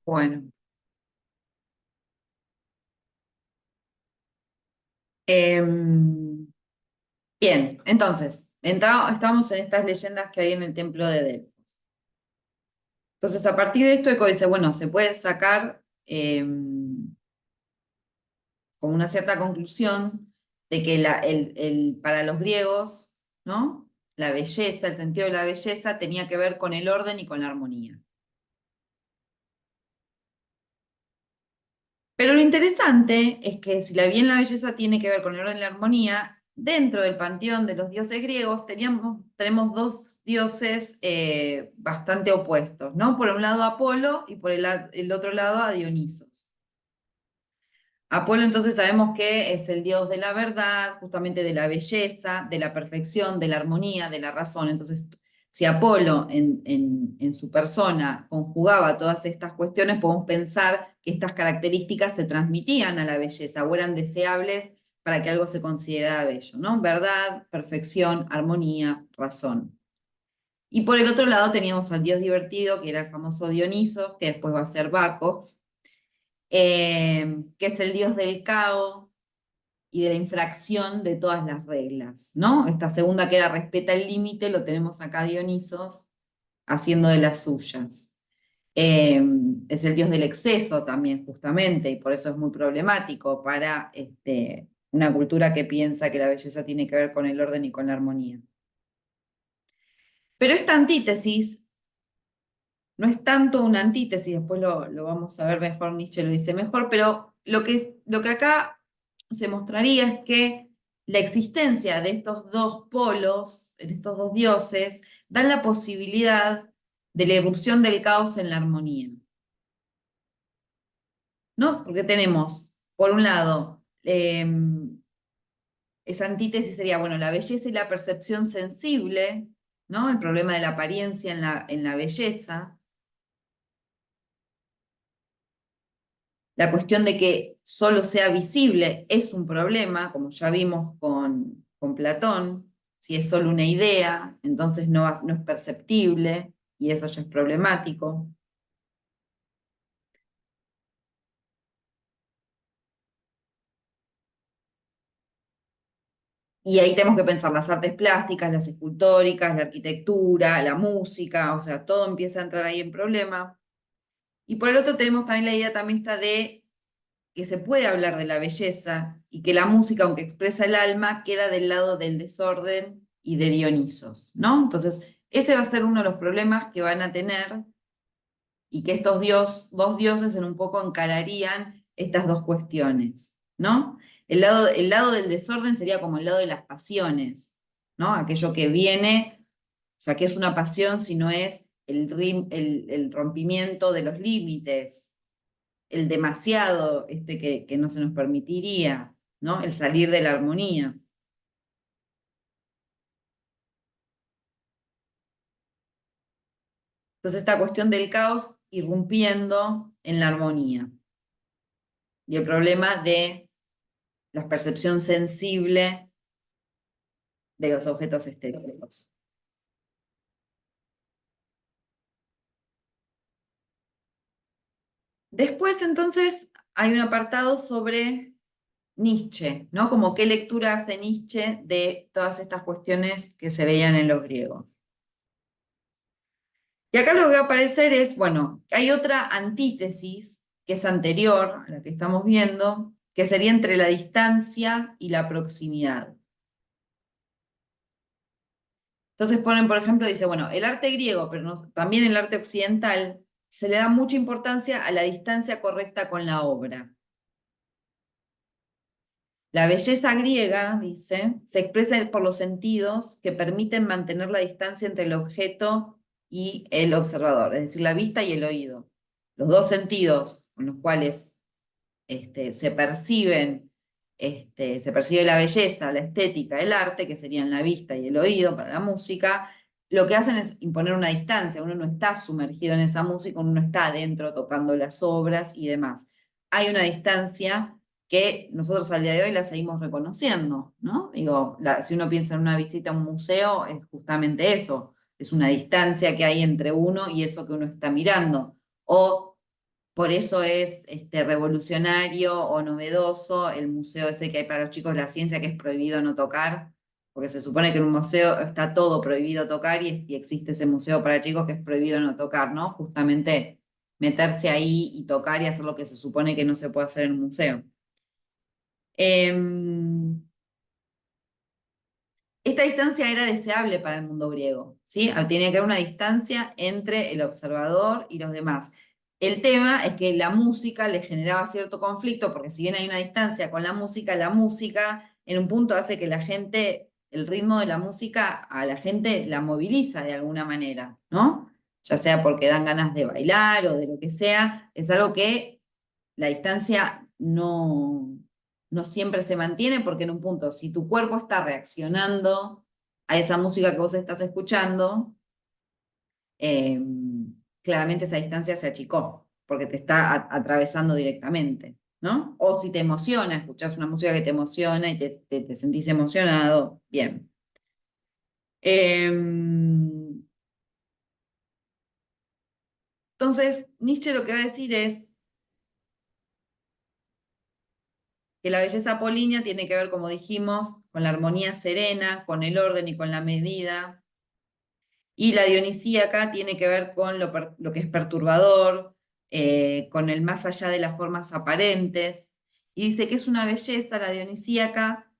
Bueno, em, bien, entonces, estamos en estas leyendas que hay en el templo de Delfos. Entonces, a partir de esto, Eco dice, bueno, se puede sacar como una cierta conclusión de que para los griegos, ¿no? La belleza, el sentido de la belleza tenía que ver con el orden y con la armonía. Pero lo interesante es que si bien la belleza tiene que ver con el orden y la armonía, dentro del panteón de los dioses griegos tenemos dos dioses bastante opuestos, ¿no? Por un lado Apolo y por el otro lado a Dionisos. Apolo entonces sabemos que es el dios de la verdad, justamente de la belleza, de la perfección, de la armonía, de la razón. Entonces, si Apolo en su persona conjugaba todas estas cuestiones, podemos pensar que estas características se transmitían a la belleza o eran deseables para que algo se considerara bello, ¿no? Verdad, perfección, armonía, razón. Y por el otro lado teníamos al dios divertido, que era el famoso Dioniso, que después va a ser Baco, que es el dios del caos y de la infracción de todas las reglas, ¿no? Esta segunda que era respeta el límite, lo tenemos acá Dionisos haciendo de las suyas. Eh, es el dios del exceso también, justamente, y por eso es muy problemático para una cultura que piensa que la belleza tiene que ver con el orden y con la armonía. Pero esta antítesis no es tanto una antítesis, después lo vamos a ver mejor, Nietzsche lo dice mejor, pero lo que acá se mostraría es que la existencia de estos dos polos, en estos dos dioses, dan la posibilidad de la irrupción del caos en la armonía, ¿no? Porque tenemos, por un lado, esa antítesis sería, bueno, la belleza y la percepción sensible, ¿no? El problema de la apariencia en la belleza. La cuestión de que solo sea visible es un problema, como ya vimos con Platón. Si es solo una idea, entonces no es perceptible y eso ya es problemático. Y ahí tenemos que pensar las artes plásticas, las escultóricas, la arquitectura, la música, o sea, todo empieza a entrar ahí en problema. Y por el otro tenemos también la idea también esta de que se puede hablar de la belleza y que la música, aunque expresa el alma, queda del lado del desorden y de Dionisos, ¿no? Entonces, ese va a ser uno de los problemas que van a tener y que estos dos dioses en un poco encararían estas dos cuestiones, ¿no? El lado del desorden sería como el lado de las pasiones, ¿no? Aquello que viene, o sea, que es una pasión si no es el rompimiento de los límites, el demasiado que no se nos permitiría, ¿no? El salir de la armonía. Entonces, esta cuestión del caos irrumpiendo en la armonía y el problema de la percepción sensible de los objetos estéticos. Después, entonces, hay un apartado sobre Nietzsche, ¿no? Como qué lectura hace Nietzsche de todas estas cuestiones que se veían en los griegos. Y acá lo que va a aparecer es, bueno, hay otra antítesis que es anterior a la que estamos viendo, que sería entre la distancia y la proximidad. Entonces ponen, por ejemplo, dice, bueno, el arte griego, pero también el arte occidental, se le da mucha importancia a la distancia correcta con la obra. La belleza griega, dice, se expresa por los sentidos que permiten mantener la distancia entre el objeto y el observador, es decir, la vista y el oído. Los dos sentidos con los cuales se perciben, se percibe la belleza, la estética, el arte, que serían la vista y el oído para la música, lo que hacen es imponer una distancia, uno no está sumergido en esa música, uno no está adentro tocando las obras y demás. Hay una distancia que nosotros al día de hoy la seguimos reconociendo, ¿no? Digo, si uno piensa en una visita a un museo, es justamente eso, es una distancia que hay entre uno y eso que uno está mirando. O por eso es revolucionario o novedoso el museo ese que hay para los chicos de la ciencia que es prohibido no tocar, porque se supone que en un museo está todo prohibido tocar y existe ese museo para chicos que es prohibido no tocar, ¿no? Justamente meterse ahí y tocar y hacer lo que se supone que no se puede hacer en un museo. Em, esta distancia era deseable para el mundo griego, ¿sí? Tenía que haber una distancia entre el observador y los demás. El tema es que la música le generaba cierto conflicto, porque si bien hay una distancia con la música en un punto hace que la gente, el ritmo de la música a la gente la moviliza de alguna manera, ¿no? Ya sea porque dan ganas de bailar o de lo que sea, es algo que la distancia no siempre se mantiene porque en un punto, si tu cuerpo está reaccionando a esa música que vos estás escuchando, eh, claramente esa distancia se achicó porque te está atravesando directamente, ¿no? O si te emociona, escuchás una música que te emociona y te sentís emocionado, bien. Entonces, Nietzsche lo que va a decir es que la belleza apolínea tiene que ver, como dijimos, con la armonía serena, con el orden y con la medida. Y la dionisíaca tiene que ver con lo que es perturbador, con el más allá de las formas aparentes. Y dice que es una belleza, la dionisíaca,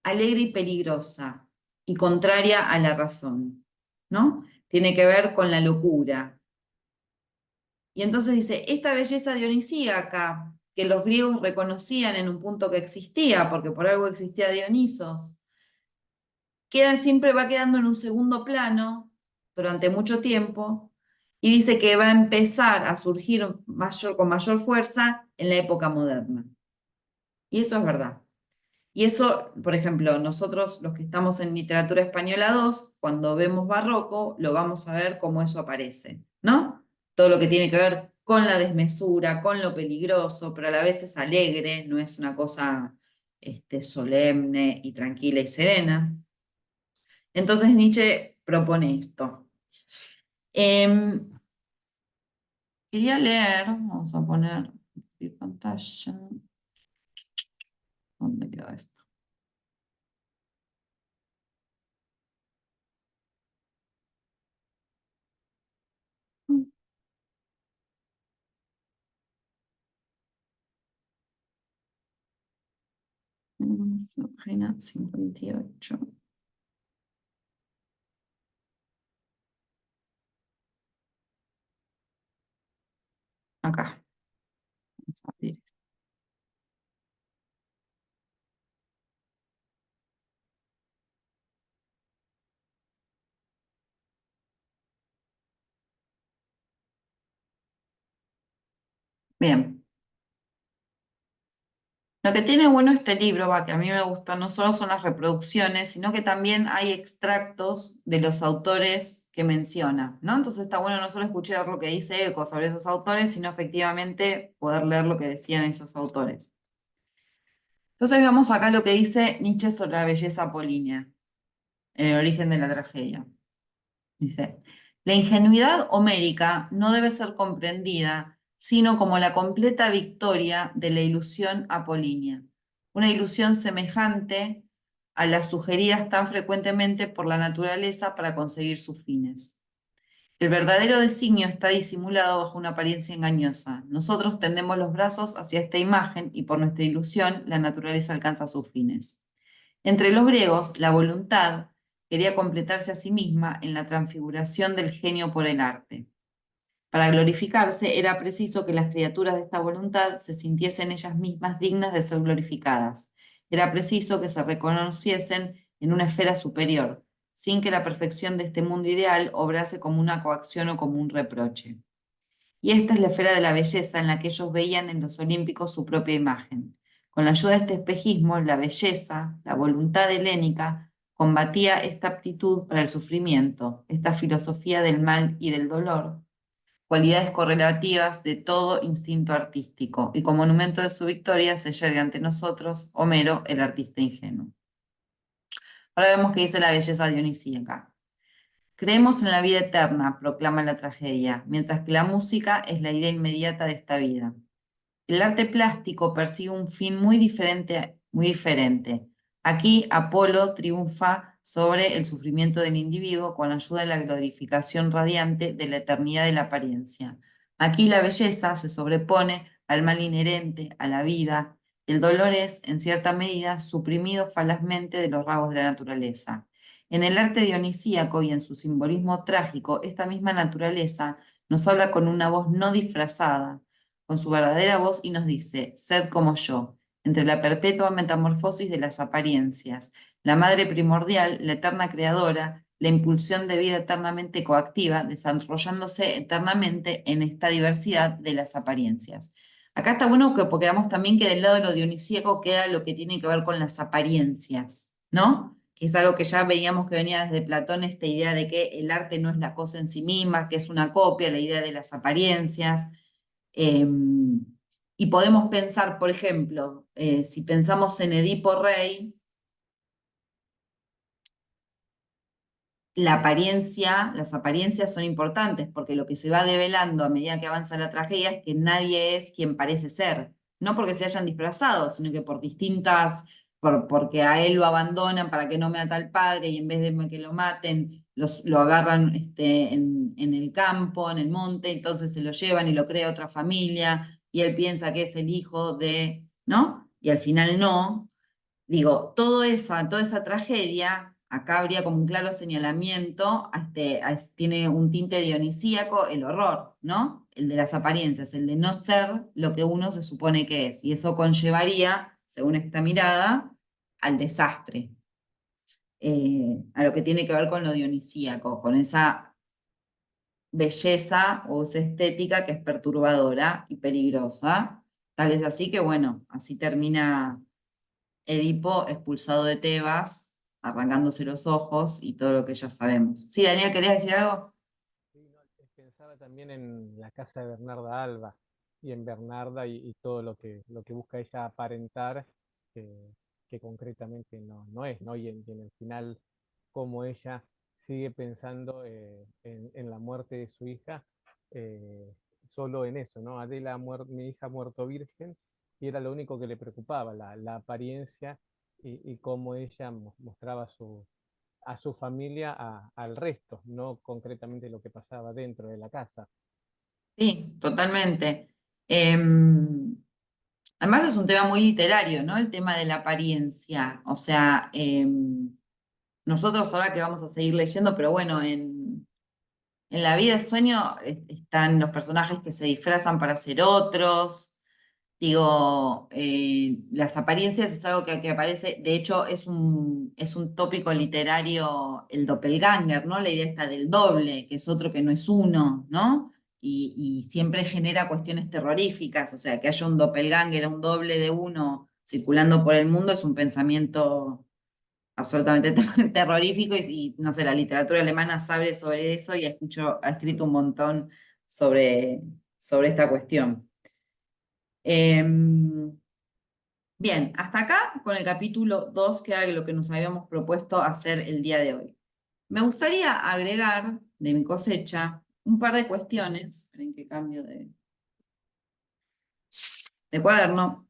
alegre y peligrosa, y contraria a la razón, ¿no? Tiene que ver con la locura. Y entonces dice, esta belleza dionisíaca, que los griegos reconocían en un punto que existía, porque por algo existía Dionisos, siempre va quedando en un segundo plano durante mucho tiempo, y dice que va a empezar a surgir con mayor fuerza en la época moderna. Y eso es verdad. Y eso, por ejemplo, nosotros los que estamos en literatura española 2, cuando vemos barroco, lo vamos a ver cómo eso aparece, ¿no? Todo lo que tiene que ver con la desmesura, con lo peligroso, pero a la vez es alegre, no es una cosa solemne y tranquila y serena. Entonces Nietzsche propone esto. Em, Quería leer, vamos a poner compartir pantalla. ¿Dónde quedó esto? Página 58. Acá. Vamos a abrir. Bien. Lo que tiene bueno este libro, va, que a mí me gusta, no solo son las reproducciones, sino que también hay extractos de los autores que menciona, ¿no? Entonces está bueno no solo escuchar lo que dice Eco sobre esos autores, sino efectivamente poder leer lo que decían esos autores. Entonces veamos acá lo que dice Nietzsche sobre la belleza apolínea, en el origen de la tragedia. Dice, la ingenuidad homérica no debe ser comprendida sino como la completa victoria de la ilusión apolínea, una ilusión semejante a las sugeridas tan frecuentemente por la naturaleza para conseguir sus fines. El verdadero designio está disimulado bajo una apariencia engañosa. Nosotros tendemos los brazos hacia esta imagen y por nuestra ilusión la naturaleza alcanza sus fines. Entre los griegos, la voluntad quería completarse a sí misma en la transfiguración del genio por el arte. Para glorificarse era preciso que las criaturas de esta voluntad se sintiesen ellas mismas dignas de ser glorificadas. Era preciso que se reconociesen en una esfera superior, sin que la perfección de este mundo ideal obrase como una coacción o como un reproche. Y esta es la esfera de la belleza en la que ellos veían en los olímpicos su propia imagen. Con la ayuda de este espejismo, la belleza, la voluntad helénica, combatía esta aptitud para el sufrimiento, esta filosofía del mal y del dolor, cualidades correlativas de todo instinto artístico, y como monumento de su victoria se yergue ante nosotros Homero, el artista ingenuo. Ahora vemos qué dice la belleza dionisíaca. Creemos en la vida eterna, proclama la tragedia, mientras que la música es la idea inmediata de esta vida. El arte plástico persigue un fin muy diferente, muy diferente. Aquí Apolo triunfa sobre el sufrimiento del individuo con ayuda de la glorificación radiante de la eternidad de la apariencia. Aquí la belleza se sobrepone al mal inherente, a la vida. El dolor es, en cierta medida, suprimido falazmente de los rasgos de la naturaleza. En el arte dionisíaco y en su simbolismo trágico, esta misma naturaleza nos habla con una voz no disfrazada, con su verdadera voz y nos dice, sed como yo, entre la perpetua metamorfosis de las apariencias, la madre primordial, la eterna creadora, la impulsión de vida eternamente coactiva, desarrollándose eternamente en esta diversidad de las apariencias. Acá está bueno que, porque vemos también que del lado de lo dionisíaco queda lo que tiene que ver con las apariencias, ¿no? Que es algo que ya veíamos que venía desde Platón, esta idea de que el arte no es la cosa en sí misma, que es una copia, la idea de las apariencias. Eh, y podemos pensar, por ejemplo, si pensamos en Edipo Rey, la apariencia, las apariencias son importantes porque lo que se va develando a medida que avanza la tragedia es que nadie es quien parece ser, no porque se hayan disfrazado, sino que por distintas, porque a él lo abandonan para que no mate al padre y en vez de que lo maten, lo agarran en el campo, en el monte, entonces se lo llevan y lo crea otra familia y él piensa que es el hijo de, ¿no? Y al final no. Digo, toda esa tragedia, acá habría como un claro señalamiento, tiene un tinte dionisíaco, el horror, ¿no? El de las apariencias, el de no ser lo que uno se supone que es. Y eso conllevaría, según esta mirada, al desastre, a lo que tiene que ver con lo dionisíaco, con esa belleza o esa estética que es perturbadora y peligrosa. Tal es así que, bueno, así termina Edipo expulsado de Tebas, arrancándose los ojos y todo lo que ya sabemos. Sí, Daniel, ¿querías decir algo? Sí, no, pensaba también en la casa de Bernarda Alba y en Bernarda y todo lo que busca ella aparentar, que, que concretamente no es, ¿no? Y en el final, cómo ella sigue pensando en la muerte de su hija, eh, solo en eso, ¿no? Adela, mi hija muerto virgen, y era lo único que le preocupaba, la apariencia y cómo ella mostraba a su familia, al resto, no concretamente lo que pasaba dentro de la casa. Sí, totalmente. Em, Además es un tema muy literario, ¿no? El tema de la apariencia. O sea, nosotros ahora que vamos a seguir leyendo, pero bueno, en La vida es sueño están los personajes que se disfrazan para ser otros. Digo, las apariencias es algo que aparece, de hecho es un tópico literario, el doppelganger, ¿no? La idea está del doble, que es otro que no es uno, ¿no? Y siempre genera cuestiones terroríficas, o sea, que haya un doppelganger, un doble de uno circulando por el mundo es un pensamiento absolutamente terrorífico no sé, la literatura alemana sabe sobre eso y ha escrito un montón sobre, sobre esta cuestión. Em, Bien, hasta acá con el capítulo 2, que era lo que nos habíamos propuesto hacer el día de hoy. Me gustaría agregar de mi cosecha un par de cuestiones. Esperen que cambio de cuaderno.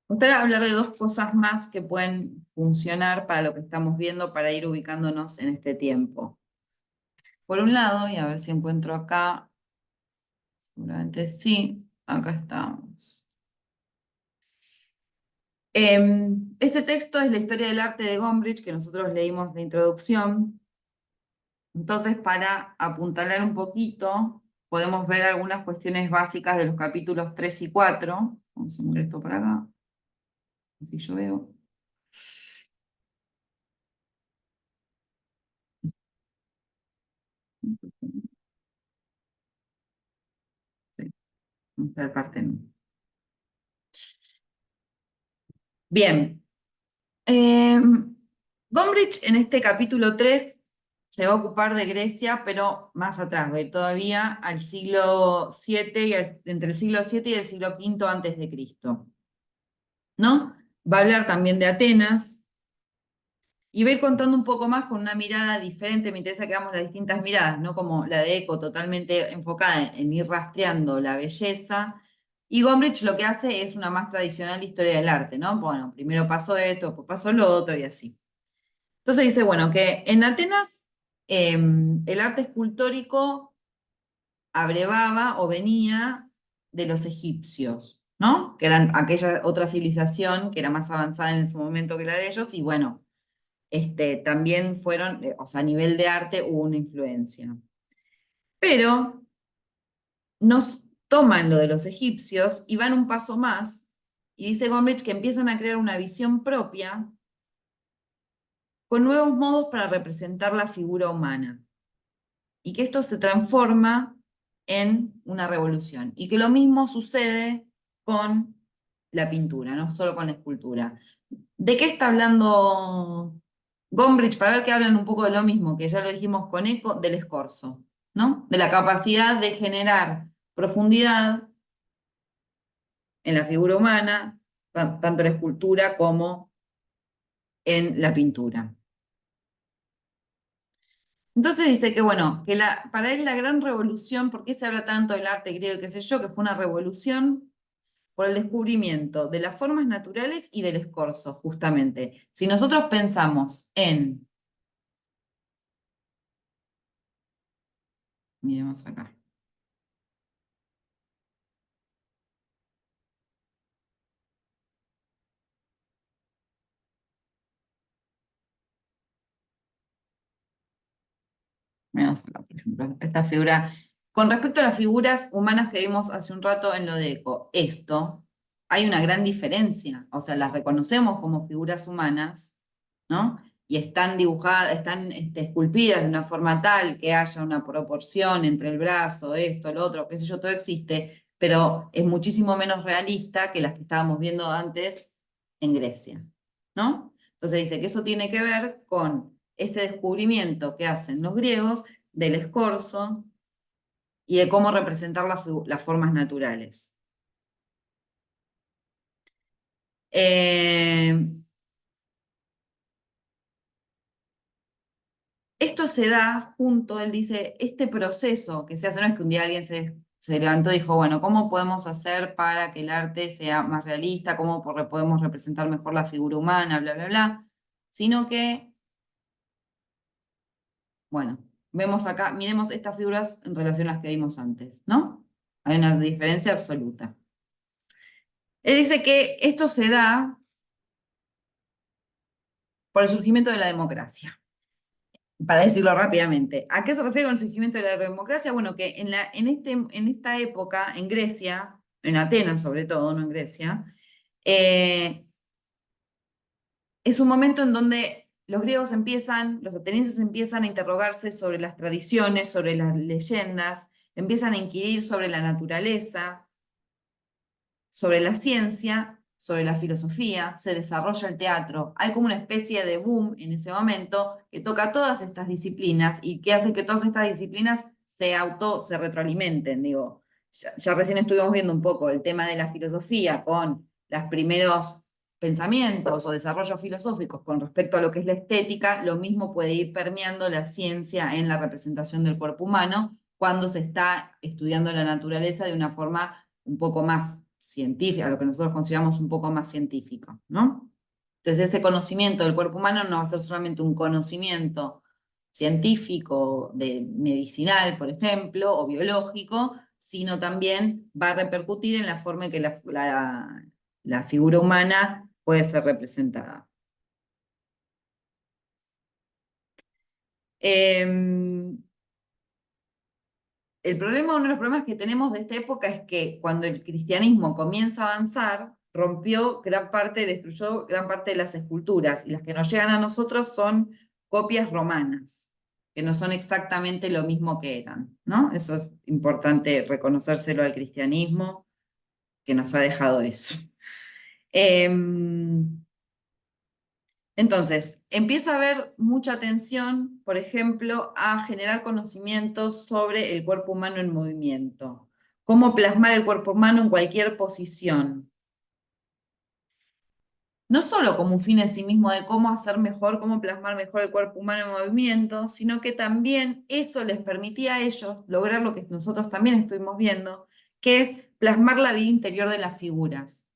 Me gustaría hablar de dos cosas más que pueden funcionar para lo que estamos viendo, para ir ubicándonos en este tiempo. Por un lado, y a ver si encuentro acá, seguramente sí, acá estamos. Este texto es la historia del arte de Gombrich, que nosotros leímos la introducción. Entonces, para apuntalar un poquito, podemos ver algunas cuestiones básicas de los capítulos 3 y 4. Vamos a mover esto para acá, así yo veo. Sí, vamos a ver parte no. Bien. Eh, Gombrich en este capítulo 3 se va a ocupar de Grecia, pero más atrás, va a ir todavía al siglo 7 entre el siglo 7 y el siglo V antes de Cristo, ¿no? Va a hablar también de Atenas y va a ir contando un poco más con una mirada diferente. Me interesa que hagamos las distintas miradas, ¿no? Como la de Eco, totalmente enfocada en ir rastreando la belleza. Y Gombrich lo que hace es una más tradicional historia del arte, ¿no? Bueno, primero pasó esto, después pasó lo otro y así. Entonces dice, bueno, que en Atenas el arte escultórico abrevaba o venía de los egipcios, ¿no? Que eran aquella otra civilización que era más avanzada en ese momento que la de ellos, y bueno, también fueron, o sea, a nivel de arte hubo una influencia. Pero nos toman lo de los egipcios y van un paso más, y dice Gombrich que empiezan a crear una visión propia con nuevos modos para representar la figura humana, y que esto se transforma en una revolución, y que lo mismo sucede con la pintura, no solo con la escultura. ¿De qué está hablando Gombrich? Para ver que hablan un poco de lo mismo, que ya lo dijimos con Eco, del escorzo, ¿no? De la capacidad de generar profundidad en la figura humana, tanto en la escultura como en la pintura. Entonces dice que, bueno, que para él la gran revolución, ¿por qué se habla tanto del arte griego y qué sé yo? Que fue una revolución por el descubrimiento de las formas naturales y del escorzo, justamente. Si nosotros pensamos en, miremos acá, miremos acá, por ejemplo, esta figura, con respecto a las figuras humanas que vimos hace un rato en lo de Eco, esto, hay una gran diferencia, o sea, las reconocemos como figuras humanas, ¿no? y están dibujadas, están esculpidas de una forma tal que haya una proporción entre el brazo, esto, lo otro, qué sé yo, todo existe, pero es muchísimo menos realista que las que estábamos viendo antes en Grecia, ¿no? Entonces dice que eso tiene que ver con este descubrimiento que hacen los griegos del escorzo y de cómo representar las formas naturales. Esto se da junto, él dice, este proceso que se hace, no es que un día alguien se levantó y dijo, bueno, ¿cómo podemos hacer para que el arte sea más realista? ¿Cómo podemos representar mejor la figura humana? Bla, bla, bla. Sino que, bueno, vemos acá, miremos estas figuras en relación a las que vimos antes, ¿no? Hay una diferencia absoluta. Él dice que esto se da por el surgimiento de la democracia. Para decirlo rápidamente, ¿a qué se refiere con el surgimiento de la democracia? Bueno, que en esta época, en Grecia, en Atenas sobre todo, no en Grecia, eh, es un momento en donde los atenienses empiezan a interrogarse sobre las tradiciones, sobre las leyendas, empiezan a inquirir sobre la naturaleza, sobre la ciencia, sobre la filosofía, se desarrolla el teatro. Hay como una especie de boom en ese momento que toca todas estas disciplinas y que hace que todas estas disciplinas se retroalimenten. Digo, ya recién estuvimos viendo un poco el tema de la filosofía con los primeros pensamientos o desarrollos filosóficos con respecto a lo que es la estética, lo mismo puede ir permeando la ciencia en la representación del cuerpo humano cuando se está estudiando la naturaleza de una forma un poco más científica, lo que nosotros consideramos un poco más científico, ¿no? Entonces ese conocimiento del cuerpo humano no va a ser solamente un conocimiento científico, medicinal, por ejemplo, o biológico, sino también va a repercutir en la forma en que la figura humana puede ser representada. Uno de los problemas que tenemos de esta época es que cuando el cristianismo comienza a avanzar, destruyó gran parte de las esculturas, y las que nos llegan a nosotros son copias romanas, que no son exactamente lo mismo que eran, ¿no? Eso es importante reconocérselo al cristianismo, que nos ha dejado eso. Entonces, empieza a haber mucha atención, por ejemplo, a generar conocimientos sobre el cuerpo humano en movimiento, cómo plasmar el cuerpo humano en cualquier posición. No solo como un fin en sí mismo de cómo hacer mejor, cómo plasmar mejor el cuerpo humano en movimiento, sino que también eso les permitía a ellos lograr lo que nosotros también estuvimos viendo, que es plasmar la vida interior de las figuras.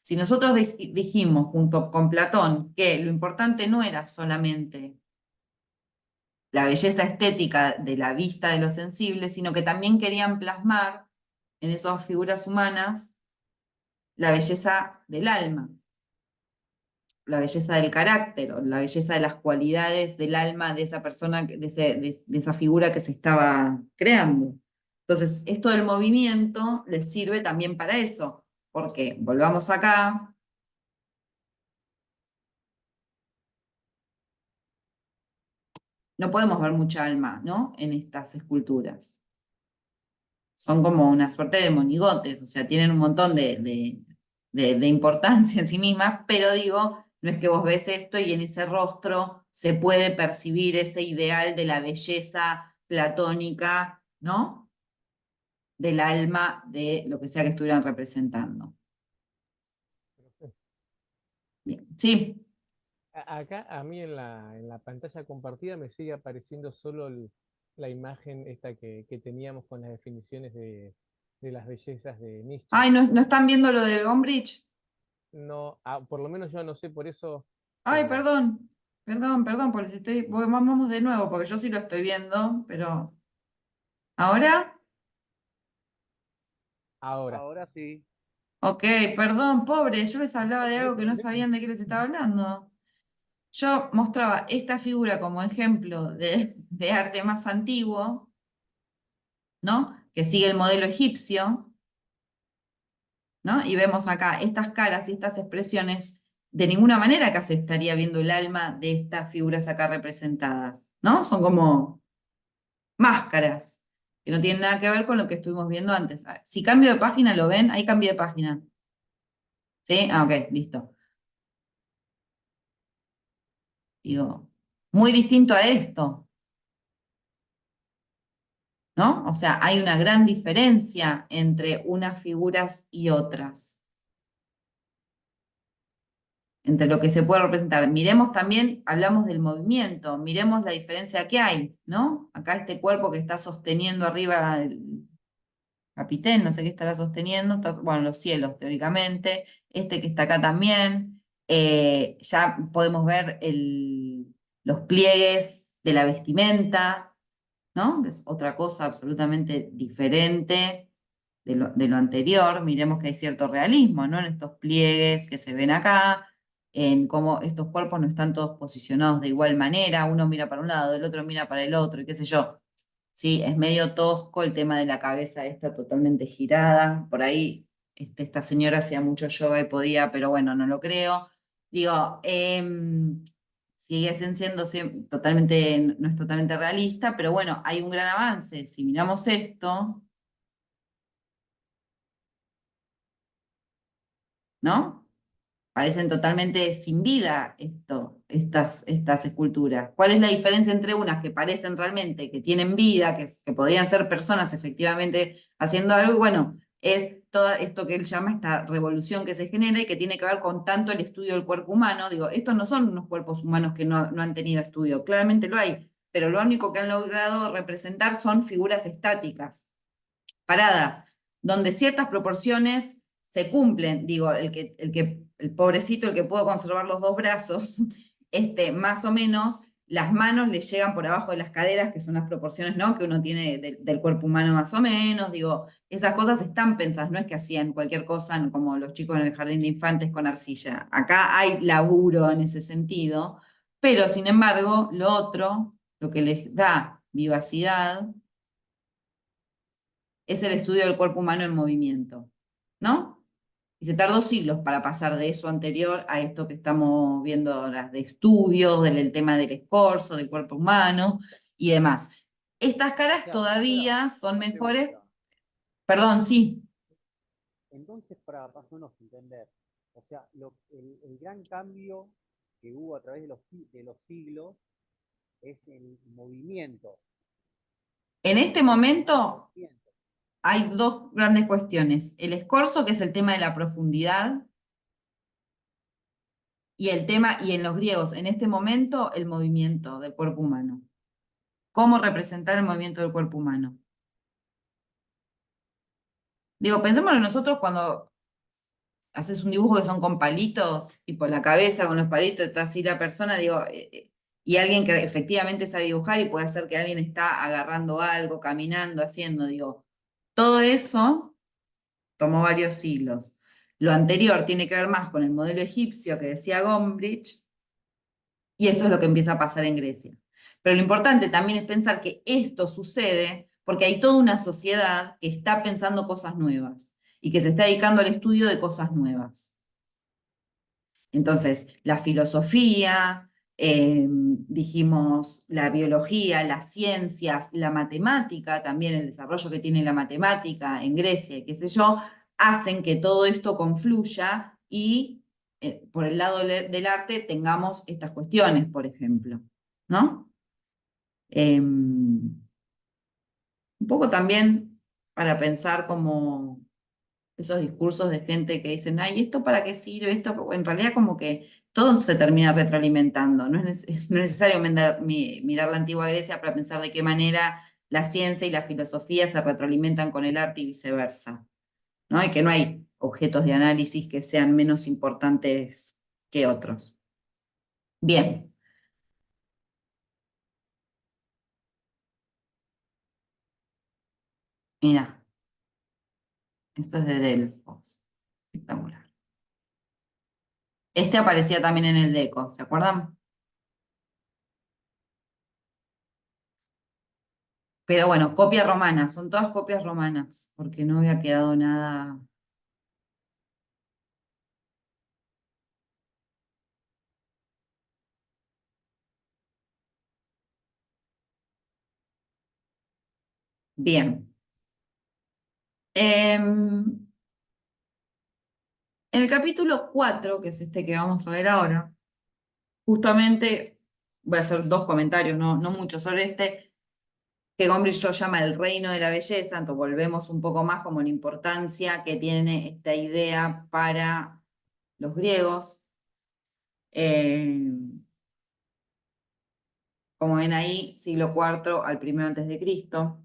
Si nosotros dijimos junto con Platón que lo importante no era solamente la belleza estética de la vista de los sensibles, sino que también querían plasmar en esas figuras humanas la belleza del alma, la belleza del carácter, o la belleza de las cualidades del alma de esa persona, de esa figura que se estaba creando. Entonces, esto del movimiento les sirve también para eso, porque volvamos acá. No podemos ver mucha alma, ¿no? En estas esculturas. Son como una suerte de monigotes, o sea, tienen un montón de importancia en sí mismas, pero digo, no es que vos ves esto y en ese rostro se puede percibir ese ideal de la belleza platónica, ¿no? Del alma de lo que sea que estuvieran representando. Bien. Sí. Acá a mí en la pantalla compartida me sigue apareciendo solo la imagen esta que teníamos con las definiciones de las bellezas de Nietzsche. Ay, ¿no están viendo lo de Gombrich? No, por lo menos yo no sé, por eso Ay, eh, perdón, porque si vamos de nuevo, porque yo sí lo estoy viendo, pero ahora, ahora. Ahora sí. ok, perdón, pobre, yo les hablaba de No hay algo que no problema. sabían de qué les estaba hablando. Yo mostraba esta figura como ejemplo de arte más antiguo, ¿no? Que sigue el modelo egipcio, ¿no? Y vemos acá estas caras y estas expresiones de ninguna manera acá se estaría viendo el alma de estas figuras acá representadas, ¿no? Son como máscaras, que no tienen nada que ver con lo que estuvimos viendo antes. Si cambio de página, ¿lo ven? Ahí cambié de página. ¿Sí? Ah, ok, listo. Digo, muy distinto a esto, ¿no? O sea, hay una gran diferencia entre unas figuras y otras, entre lo que se puede representar. Miremos también, hablamos del movimiento, miremos la diferencia que hay, ¿no? Acá este cuerpo que está sosteniendo arriba el capitán, no sé qué estará sosteniendo, bueno, los cielos teóricamente, este que está acá también, ya podemos ver los pliegues de la vestimenta, ¿no? Que es otra cosa absolutamente diferente de lo anterior. Miremos que hay cierto realismo, ¿no? En estos pliegues que se ven acá, en cómo estos cuerpos no están todos posicionados de igual manera, uno mira para un lado, el otro mira para el otro, y qué sé yo. Sí, es medio tosco el tema de la cabeza esta totalmente girada. Por ahí esta señora hacía mucho yoga y podía, pero bueno, no lo creo. Digo, siguen siendo totalmente, no es totalmente realista, pero bueno, hay un gran avance. Si miramos esto, ¿no? Parecen totalmente sin vida estas esculturas. ¿Cuál es la diferencia entre unas que parecen realmente que tienen vida, que podrían ser personas efectivamente haciendo algo? Y bueno, es todo esto que él llama esta revolución que se genera y que tiene que ver con tanto el estudio del cuerpo humano. Digo, estos no son unos cuerpos humanos que no han tenido estudio, claramente lo hay, pero lo único que han logrado representar son figuras estáticas paradas, donde ciertas proporciones se cumplen. Digo, el pobrecito, el que pudo conservar los dos brazos, más o menos, las manos le llegan por abajo de las caderas, que son las proporciones, ¿no? Que uno tiene del cuerpo humano más o menos. Digo, esas cosas están pensadas, no es que hacían cualquier cosa como los chicos en el jardín de infantes con arcilla. Acá hay laburo en ese sentido, pero sin embargo, lo otro, lo que les da vivacidad, es el estudio del cuerpo humano en movimiento, ¿no? Y se tardó siglos para pasar de eso anterior a esto que estamos viendo ahora, de estudios, del tema del escorzo, del cuerpo humano y demás. Estas caras Claro, profesora, todavía son una mejores, pregunta. perdón, sí, Entonces, para más o menos entender, o sea, el gran cambio que hubo a través de los siglos es el movimiento, en el este cuerpo humano en momento movimiento. hay dos grandes cuestiones. El escorzo, que es el tema de la profundidad, y el tema, y en los griegos, en este momento, el movimiento del cuerpo humano. ¿Cómo representar el movimiento del cuerpo humano? Digo, pensémoslo nosotros cuando haces un dibujo que son con palitos, tipo la cabeza con los palitos, está así la persona, digo, y alguien que efectivamente sabe dibujar y puede hacer que alguien está agarrando algo, caminando, haciendo, digo, todo eso tomó varios siglos. Lo anterior tiene que ver más con el modelo egipcio que decía Gombrich, y esto es lo que empieza a pasar en Grecia. Pero lo importante también es pensar que esto sucede porque hay toda una sociedad que está pensando cosas nuevas y que se está dedicando al estudio de cosas nuevas. Entonces, la filosofía, dijimos la biología, las ciencias, la matemática, también el desarrollo que tiene la matemática en Grecia y qué sé yo, hacen que todo esto confluya y por el lado del arte tengamos estas cuestiones, por ejemplo, ¿no? Un poco también para pensar como esos discursos de gente que dicen, ay, ¿esto para qué sirve? Esto, en realidad como que todo se termina retroalimentando. No es, no es necesario mirar la antigua Grecia para pensar de qué manera la ciencia y la filosofía se retroalimentan con el arte y viceversa, ¿no? Y que no hay objetos de análisis que sean menos importantes que otros. Bien, mira, esto es de Delfos. Espectacular. Este aparecía también en el Deco, ¿se acuerdan? Pero bueno, copia romana, son todas copias romanas, porque no había quedado nada. Bien. En el capítulo 4, que es este que vamos a ver ahora, justamente voy a hacer dos comentarios, no muchos, sobre este, que Gombrich lo llama el reino de la belleza, entonces volvemos un poco más como la importancia que tiene esta idea para los griegos. Eh, como ven ahí, siglo IV al primero antes de Cristo.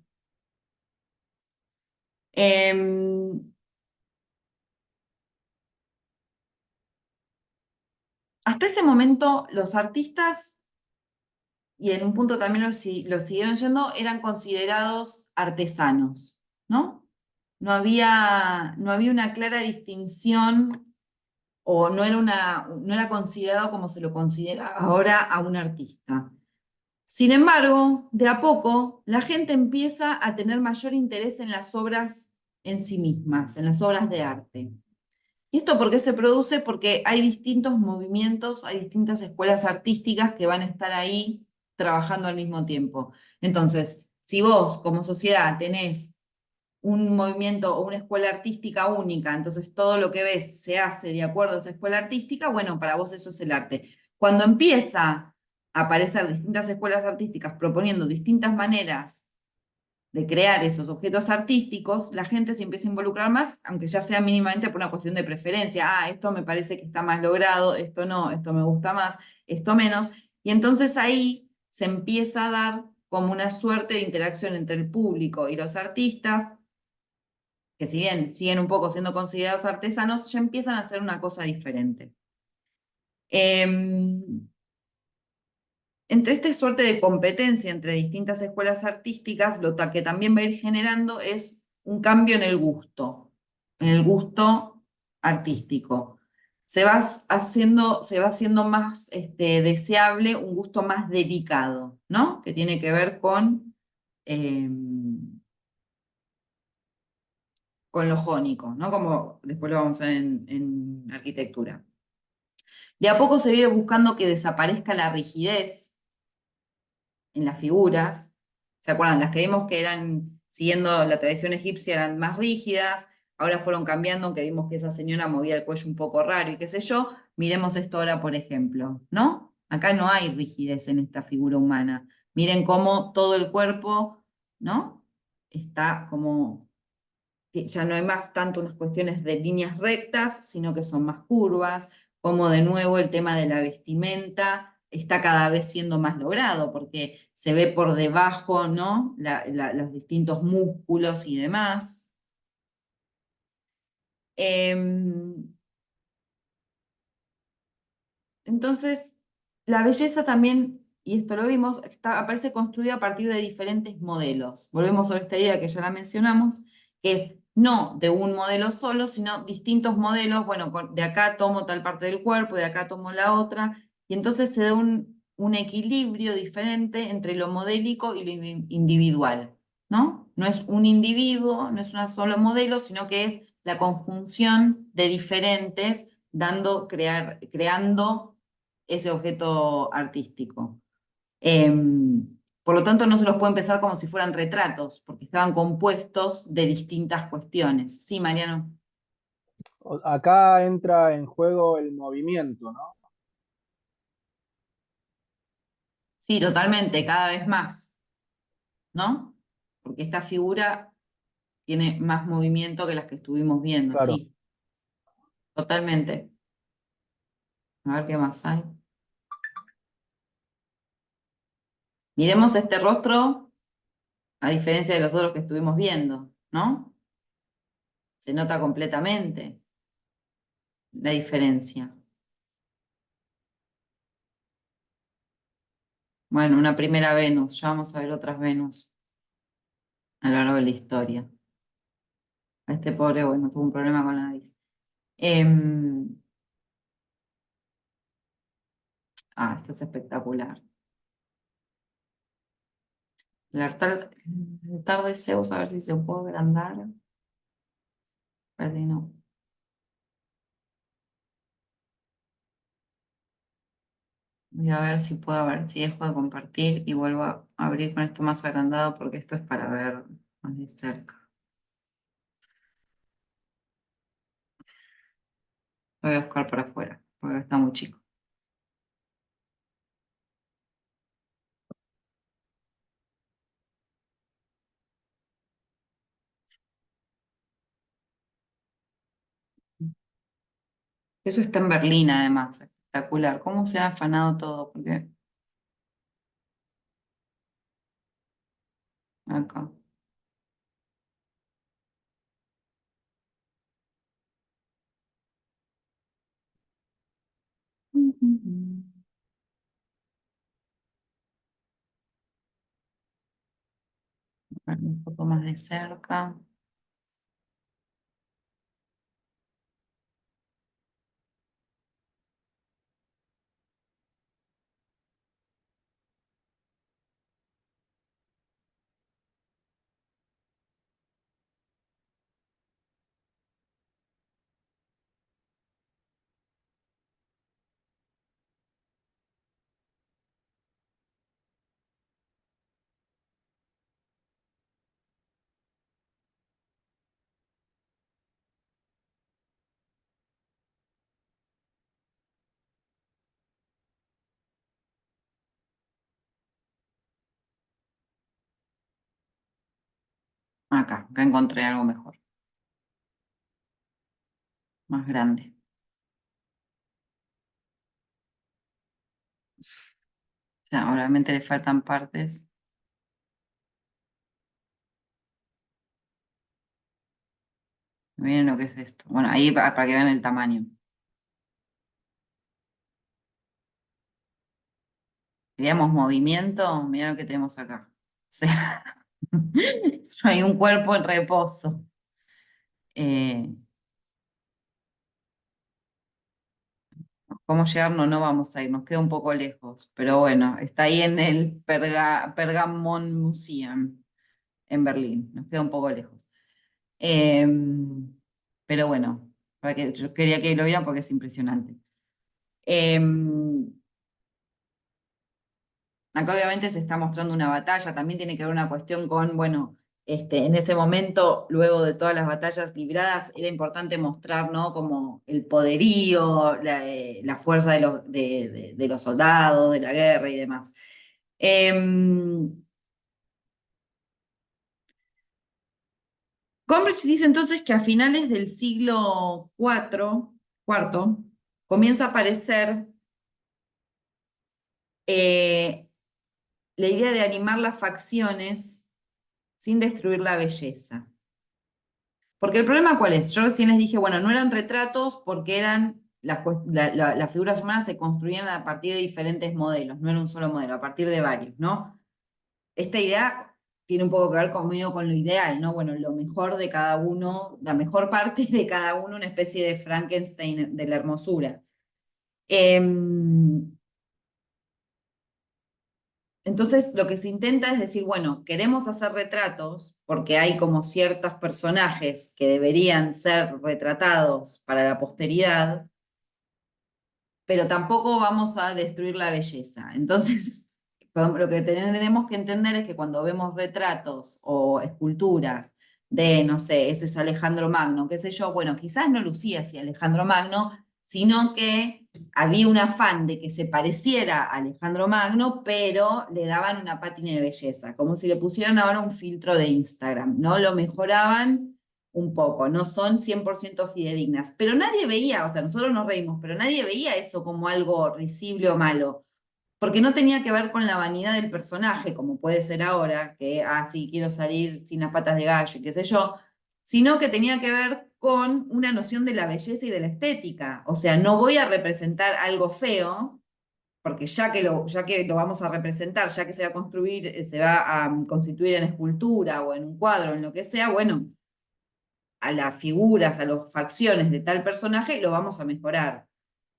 Hasta ese momento los artistas, y en un punto también los siguieron yendo, eran considerados artesanos, ¿no? No había una clara distinción o no era considerado como se lo considera ahora a un artista. Sin embargo, de a poco, la gente empieza a tener mayor interés en las obras en sí mismas, en las obras de arte. ¿Y esto por qué se produce? Porque hay distintos movimientos, hay distintas escuelas artísticas que van a estar ahí trabajando al mismo tiempo. Entonces, si vos como sociedad tenés un movimiento o una escuela artística única, entonces todo lo que ves se hace de acuerdo a esa escuela artística, bueno, para vos eso es el arte. Cuando empieza a aparecer distintas escuelas artísticas proponiendo distintas maneras de crear esos objetos artísticos, la gente se empieza a involucrar más, aunque ya sea mínimamente por una cuestión de preferencia. Ah, esto me parece que está más logrado, esto no, esto me gusta más, esto menos. Y entonces ahí se empieza a dar como una suerte de interacción entre el público y los artistas, que si bien siguen un poco siendo considerados artesanos, ya empiezan a hacer una cosa diferente. Entre esta suerte de competencia entre distintas escuelas artísticas, lo que también va a ir generando es un cambio en el gusto artístico. Se va haciendo más deseable un gusto más delicado, ¿no? Que tiene que ver eh, con lo jónico, ¿no? Como después lo vamos a ver en arquitectura. De a poco se viene buscando que desaparezca la rigidez en las figuras. ¿Se acuerdan? Las que vimos que eran, siguiendo la tradición egipcia, eran más rígidas, ahora fueron cambiando, aunque vimos que esa señora movía el cuello un poco raro y qué sé yo. Miremos esto ahora, por ejemplo, ¿no? Acá no hay rigidez en esta figura humana. Miren cómo todo el cuerpo, ¿no? Está como, que ya no hay más tanto unas cuestiones de líneas rectas, sino que son más curvas, como de nuevo el tema de la vestimenta está cada vez siendo más logrado, porque se ve por debajo, ¿no? Los distintos músculos y demás. Entonces, la belleza también, y esto lo vimos, aparece construida a partir de diferentes modelos. Volvemos a esta idea que ya la mencionamos, que es no de un modelo solo, sino distintos modelos. Bueno, de acá tomo tal parte del cuerpo, de acá tomo la otra, y entonces se da un equilibrio diferente entre lo modélico y lo individual, ¿no? No es un individuo, no es un solo modelo, sino que es la conjunción de diferentes, creando ese objeto artístico. Por lo tanto, no se los puede pensar como si fueran retratos, porque estaban compuestos de distintas cuestiones. Sí, Mariano. Acá entra en juego el movimiento, ¿no? Sí, totalmente, cada vez más, ¿no? Porque esta figura tiene más movimiento que las que estuvimos viendo, Claro. sí, totalmente. A ver qué más hay. Miremos este rostro, a diferencia de los otros que estuvimos viendo, ¿no? Se nota completamente la diferencia. Bueno, una primera Venus, ya vamos a ver otras Venus a lo largo de la historia. A este pobre, bueno, tuvo un problema con la nariz. Esto es espectacular. El altar de Zeus, a ver si se lo puedo agrandar. Parece que no. Voy a ver si puedo ver si dejo de compartir y vuelvo a abrir con esto más agrandado porque esto es para ver. más de cerca. Lo voy a buscar por afuera, porque está muy chico. Eso está en Berlín, además, espectacular. ¿Cómo se ha afanado todo? Porque acá. Un poco más de cerca. Acá encontré algo mejor, más grande. O sea, obviamente le faltan partes. Miren lo que es esto. Bueno, ahí para que vean el tamaño. Queríamos movimiento, miren lo que tenemos acá. O sea, no hay un cuerpo en reposo. ¿Cómo llegar? No, no vamos a ir, nos queda un poco lejos. Pero bueno, está ahí en el Pergamon Museum en Berlín. Nos queda un poco lejos. Pero bueno, para que, yo quería que lo vieran porque es impresionante. Acá obviamente se está mostrando una batalla, también tiene que ver una cuestión con, bueno, en ese momento, luego de todas las batallas libradas, era importante mostrar, ¿no? Como el poderío, la fuerza de los soldados, de la guerra y demás. Gombrich dice entonces que a finales del siglo cuarto, comienza a aparecer la idea de animar las facciones sin destruir la belleza. Porque el problema, ¿cuál es? Yo recién les dije, bueno, no eran retratos porque eran las figuras humanas se construían a partir de diferentes modelos, no era un solo modelo, a partir de varios, ¿no? Esta idea tiene un poco que ver conmigo con lo ideal, ¿no? Bueno, lo mejor de cada uno, la mejor parte de cada uno, una especie de Frankenstein de la hermosura. Entonces, lo que se intenta es decir, bueno, queremos hacer retratos porque hay como ciertos personajes que deberían ser retratados para la posteridad, pero tampoco vamos a destruir la belleza. Entonces, lo que tenemos que entender es que cuando vemos retratos o esculturas de, no sé, ese es Alejandro Magno, qué sé yo, bueno, quizás no lucía así Alejandro Magno, sino que había un afán de que se pareciera a Alejandro Magno, pero le daban una pátina de belleza, como si le pusieran ahora un filtro de Instagram, ¿no? Lo mejoraban un poco, no son 100% fidedignas, pero nadie veía, o sea, nosotros nos reímos, pero nadie veía eso como algo risible o malo, porque no tenía que ver con la vanidad del personaje, como puede ser ahora, que, sí, quiero salir sin las patas de gallo y qué sé yo, sino que tenía que ver con una noción de la belleza y de la estética. O sea, no voy a representar algo feo, porque ya que lo vamos a representar, ya que se va a construir, se va a constituir en escultura o en un cuadro, en lo que sea, bueno, a las figuras, a las facciones de tal personaje, lo vamos a mejorar.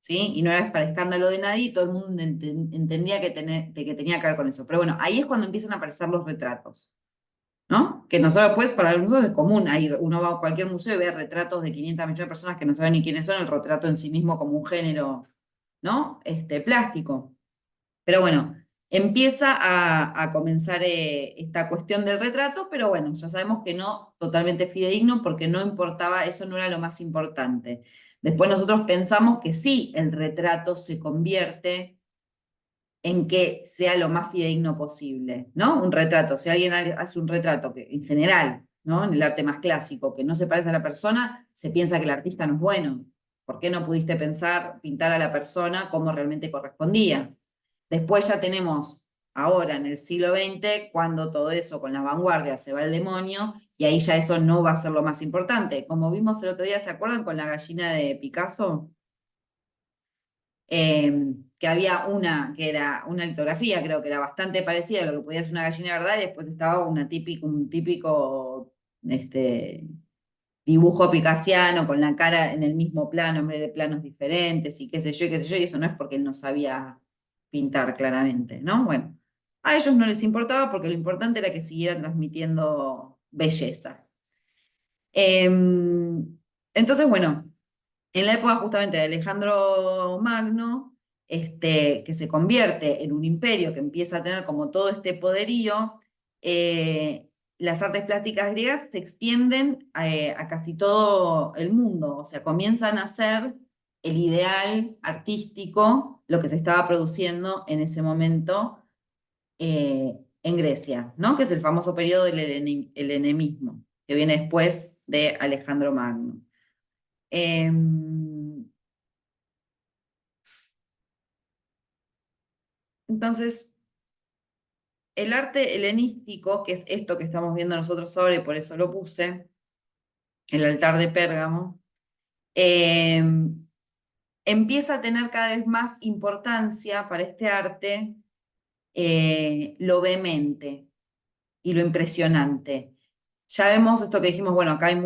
¿Sí? Y no era para escándalo de nadie, y todo el mundo entendía que tenía que ver con eso. Pero bueno, ahí es cuando empiezan a aparecer los retratos, ¿no? Que nosotros, pues, para nosotros es común, ahí uno va a cualquier museo y ve retratos de 500 millones de personas que no saben ni quiénes son, el retrato en sí mismo como un género, ¿no? Plástico. Pero bueno, empieza a comenzar esta cuestión del retrato, pero bueno, ya sabemos que no totalmente fidedigno porque no importaba, eso no era lo más importante. Después nosotros pensamos que sí, el retrato se convierte en que sea lo más fidedigno posible, ¿no? Un retrato, si alguien hace un retrato que en general, ¿no? En el arte más clásico, que no se parece a la persona, se piensa que el artista no es bueno. ¿Por qué no pudiste pintar a la persona como realmente correspondía? Después ya tenemos ahora en el siglo XX, cuando todo eso con la vanguardia se va al demonio, y ahí ya eso no va a ser lo más importante. Como vimos el otro día, ¿se acuerdan con la gallina de Picasso? Que había una que era una litografía, creo que era bastante parecida a lo que podía ser una gallina de verdad, y después estaba un típico dibujo picasiano con la cara en el mismo plano en vez de planos diferentes, y qué sé yo, y eso no es porque él no sabía pintar claramente, ¿no? Bueno, a ellos no les importaba porque lo importante era que siguieran transmitiendo belleza. Entonces, bueno, en la época justamente de Alejandro Magno, que se convierte en un imperio que empieza a tener como todo este poderío, las artes plásticas griegas se extienden a casi todo el mundo, o sea, comienzan a ser el ideal artístico, lo que se estaba produciendo en ese momento en Grecia, ¿no? Que es el famoso periodo del helenismo, que viene después de Alejandro Magno. Entonces, el arte helenístico, que es esto que estamos viendo nosotros ahora y por eso lo puse, el altar de Pérgamo, eh, empieza a tener cada vez más importancia para este arte lo vehemente y lo impresionante. Ya vemos esto que dijimos, bueno, acá hay